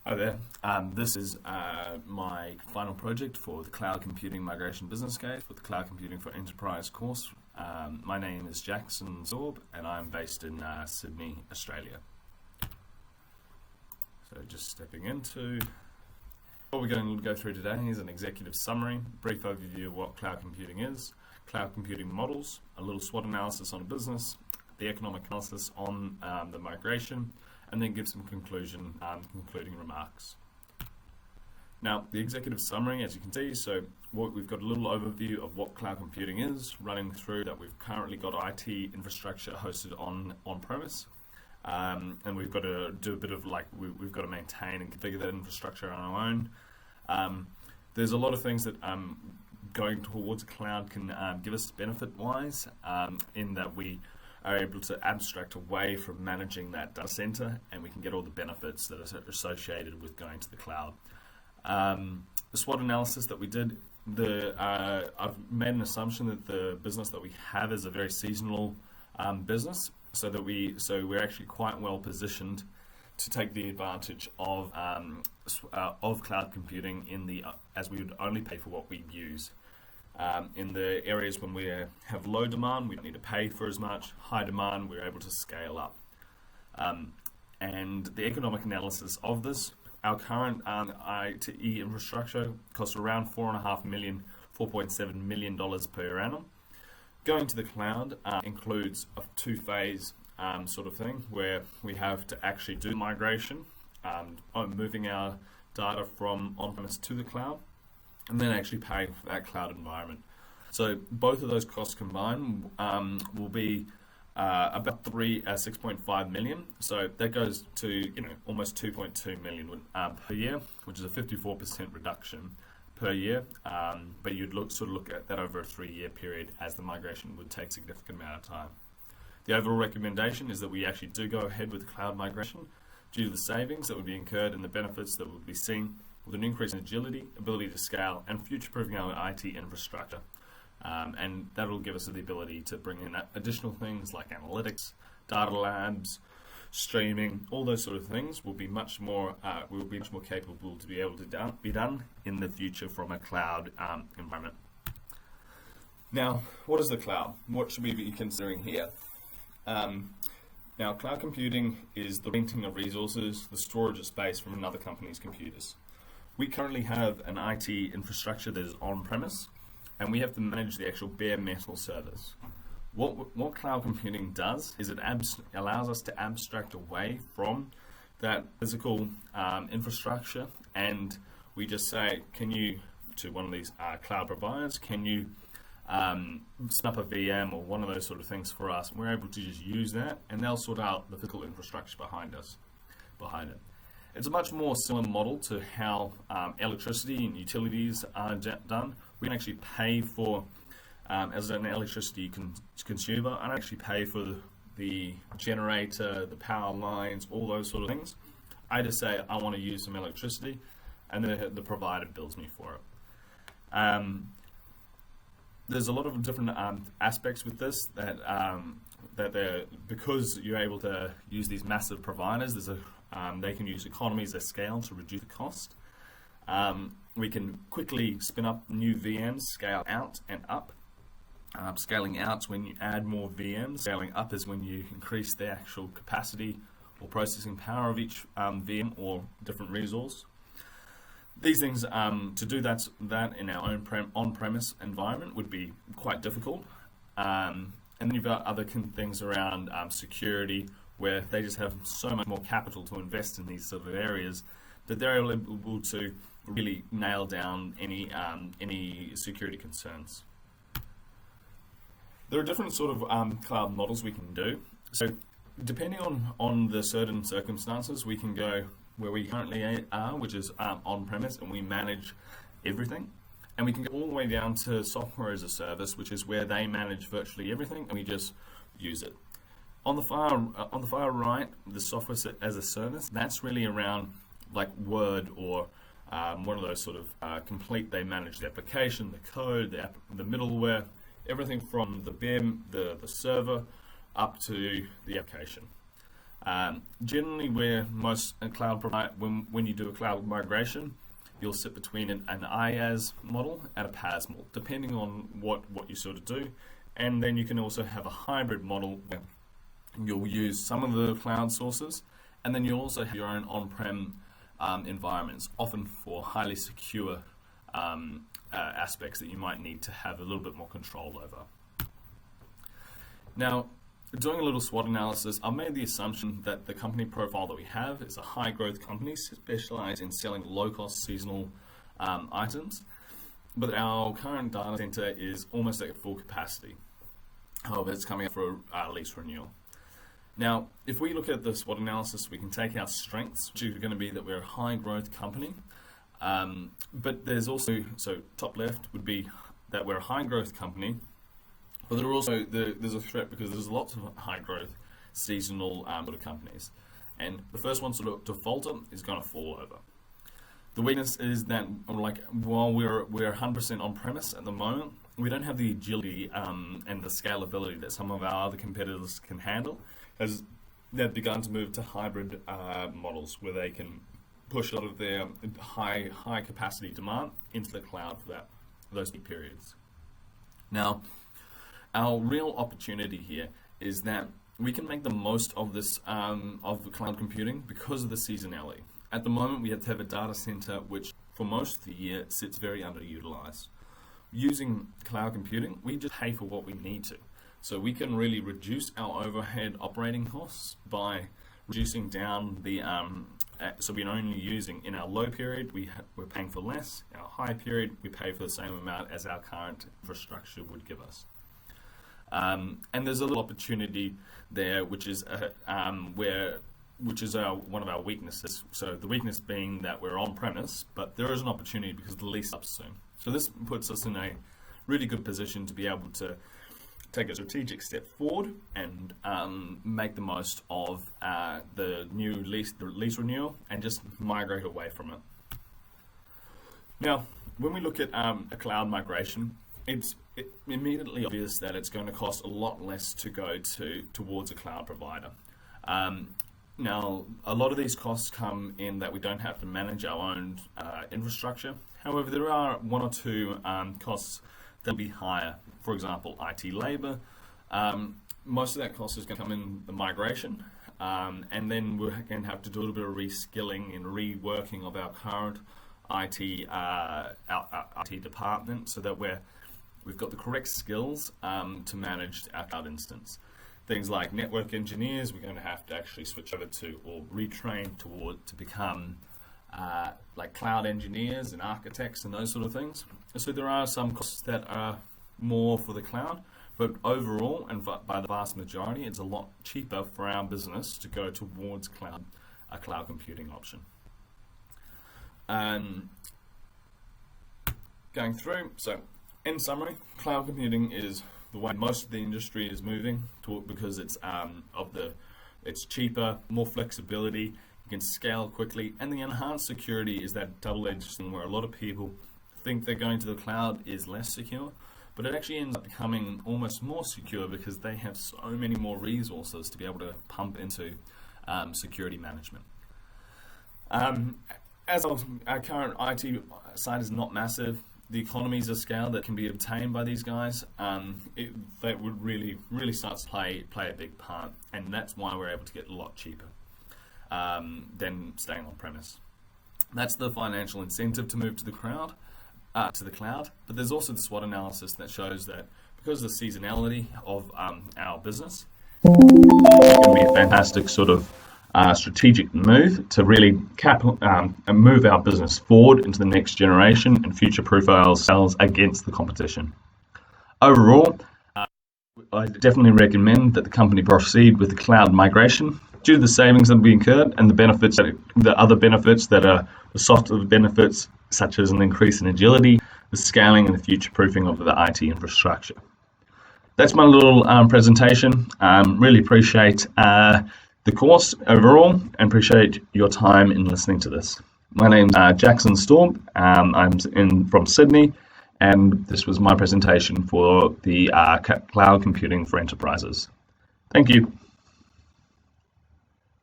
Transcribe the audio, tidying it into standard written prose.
Hi there. This is my final project for the Cloud Computing Migration Business Case with the Cloud Computing for Enterprise course. My name is Jackson Staub and I'm based in Sydney, Australia. So just stepping into what we're going to go through today is an executive summary, brief overview of what cloud computing is, cloud computing models, a little SWOT analysis on a business, the economic analysis on the migration, and then give some concluding remarks. Now, the executive summary, as you can see, so we've got a little overview of what cloud computing is, running through that we've currently got IT infrastructure hosted on-premise, and we've got to do a bit of we've got to maintain and configure that infrastructure on our own. There's a lot of things that going towards cloud can give us benefit-wise, in that we are able to abstract away from managing that data center, and we can get all the benefits that are associated with going to the cloud. The SWOT analysis that we did, I've made an assumption that the business that we have is a very seasonal business, so we're actually quite well positioned to take the advantage of cloud computing as we would only pay for what we use. In the areas when we have low demand, we don't need to pay for as much. High demand, we're able to scale up. And the economic analysis of this, our current IT infrastructure costs around $4.7 million per annum. Going to the cloud includes a two-phase sort of thing where we have to actually do migration, moving our data from on-premise to the cloud, and then actually paying for that cloud environment. So both of those costs combined will be about 6.5 million. So that goes to almost 2.2 million per year, which is a 54% reduction per year. But you'd look at that over a 3-year period, as the migration would take a significant amount of time. The overall recommendation is that we actually do go ahead with cloud migration due to the savings that would be incurred and the benefits that would be seen, with an increase in agility, ability to scale, and future-proofing our IT infrastructure. And that will give us the ability to bring in additional things like analytics, data labs, streaming, all those sort of things will be much more capable to be able to be done in the future from a cloud environment. Now, what is the cloud? What should we be considering here? Now, cloud computing is the renting of resources, the storage of space from another company's computers. We currently have an IT infrastructure that is on-premise, and we have to manage the actual bare metal servers. What cloud computing does is it allows us to abstract away from that physical infrastructure, and we just say, to one of these cloud providers, can you spin up a VM or one of those sort of things for us? And we're able to just use that, and they'll sort out the physical infrastructure behind it. It's a much more similar model to how electricity and utilities are done. We can actually pay for, as an electricity consumer, I don't actually pay for the generator, the power lines, all those sort of things. I just say I want to use some electricity, and then the provider bills me for it. There's a lot of different aspects with this that because you're able to use these massive providers, they can use economies of scale to reduce the cost. We can quickly spin up new VMs, scale out and up. Scaling out is when you add more VMs. Scaling up is when you increase the actual capacity or processing power of each VM or different resource. These things, to do that in our own on-premise environment would be quite difficult. And then you've got other things around security, where they just have so much more capital to invest in these sort of areas that they're able to really nail down any security concerns. There are different sort of cloud models we can do. So depending on the certain circumstances, we can go where we currently are, which is on-premise, and we manage everything. And we can go all the way down to software as a service, which is where they manage virtually everything, and we just use it. On the far right, the software as a service, that's really around like Word or one of those sort of complete. They manage the application, the code, the middleware, everything from the BIM, the server, up to the application. Generally, where most cloud provide when you do a cloud migration, you'll sit between an IaaS model and a PaaS model, depending on what you sort of do. And then you can also have a hybrid model where you'll use some of the cloud sources, and then you'll also have your own on-prem environments, often for highly secure aspects that you might need to have a little bit more control over. Now, doing a little SWOT analysis, I've made the assumption that the company profile that we have is a high growth company specialized in selling low cost seasonal items, but our current data center is almost at full capacity. However, it's coming up for a lease renewal. Now, if we look at the SWOT analysis, we can take our strengths, which are going to be that we're a high growth company, but there's also, so top left would be that we're a high growth company, but there are also there's a threat because there's lots of high growth seasonal sort of companies, and the first one to falter is going to fall over. The weakness is that, like, while we're 100% on premise at the moment, we don't have the agility and the scalability that some of our other competitors can handle, as they've begun to move to hybrid models where they can push a lot of their high capacity demand into the cloud for those periods. Now, our real opportunity here is that we can make the most of this of cloud computing because of the seasonality. At the moment, we have to have a data center which, for most of the year, sits very underutilized. Using cloud computing, we just pay for what we need to. So we can really reduce our overhead operating costs by reducing down the, so we're only using, in our low period, we're paying for less. Our high period, we pay for the same amount as our current infrastructure would give us. And there's a little opportunity there, which is one of our weaknesses. So the weakness being that we're on premise, but there is an opportunity because the lease up soon. So this puts us in a really good position to be able to take a strategic step forward and make the most of the lease renewal and just migrate away from it. Now, when we look at a cloud migration, it's immediately obvious that it's going to cost a lot less to go towards a cloud provider. Now, a lot of these costs come in that we don't have to manage our own infrastructure. However, there are one or two costs that will be higher. For example, IT labor. Most of that cost is going to come in the migration, and then we're going to have to do a little bit of reskilling and reworking of our current IT department so that we've got the correct skills to manage our cloud instance. Things like network engineers, we're going to have to actually switch over to or retrain to become like cloud engineers and architects and those sort of things. So there are some costs that are more for the cloud, but overall, and by the vast majority, it's a lot cheaper for our business to go towards a cloud computing option. Going through, so in summary, cloud computing is the way most of the industry is moving to, because it's cheaper, more flexibility, you can scale quickly, and the enhanced security is that double-edged thing where a lot of people think they're going to the cloud is less secure, but it actually ends up becoming almost more secure because they have so many more resources to be able to pump into security management. As our current IT side is not massive, the economies of scale that can be obtained by these guys, that would really start to play a big part, and that's why we're able to get a lot cheaper than staying on premise. That's the financial incentive to move to the cloud. But there's also the SWOT analysis that shows that because of the seasonality of our business, it's going to be a fantastic sort of strategic move to really move our business forward into the next generation and future-proof ourselves against the competition. Overall, I definitely recommend that the company proceed with the cloud migration due to the savings that we incurred and the other benefits that are the softer benefits, such as an increase in agility, the scaling, and the future-proofing of the IT infrastructure. That's my little presentation. Really appreciate the course overall and appreciate your time in listening to this. My name's Jackson Staub. I'm from Sydney, and this was my presentation for the cloud computing for enterprises. Thank you.